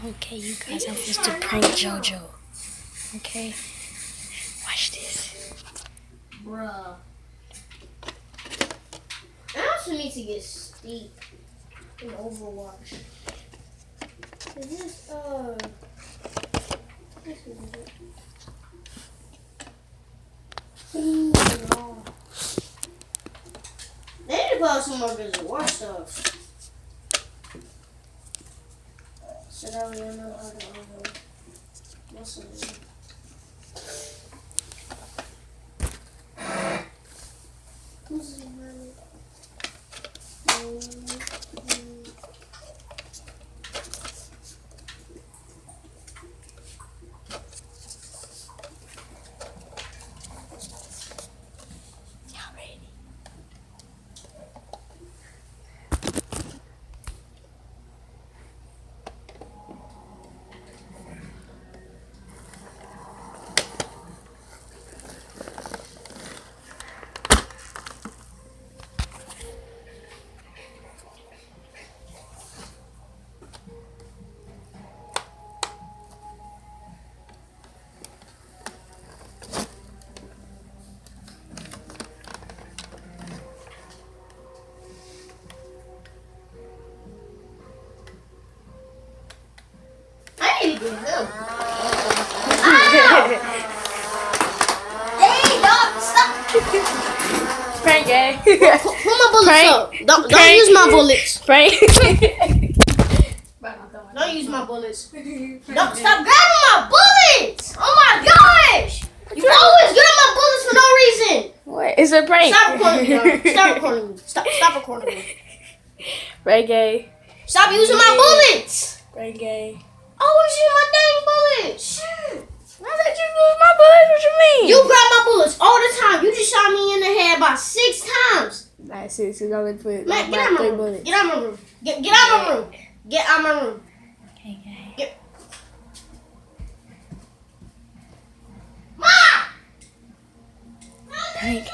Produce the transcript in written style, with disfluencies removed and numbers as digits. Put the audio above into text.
Okay, you guys, I'm supposed to prank JoJo. Okay? Watch this. Bruh. I also need to get steep in Overwatch. Is this, Ooh, no. They need to put out some more Visual War stuff. So that way I know how to muscle it. Who's in my Y'all ready? I need to get him. Hey, dog, stop. Prank, eh? Put my bullets Prank. up. Don't Prank. use my bullets. Prank. Don't use my bullets. Don't stop grabbing my bullets. Oh my gosh. You always grab my bullets for no reason. What? It's a prank. Stop recording me. Dog. Stop recording me. Stop recording me. Reggae. Stop using my bullets. Reggae. Always use my dang bullets. Shit. Why did you lose my bullets? What you mean? You grab my bullets all the time. You just shot me in the head about 6 times. That's it. So I'm gonna put Man, get my out of my 3 room. bullets. Get out of my room. Get out of my room. Get out of my room. Okay. Ma! Prank.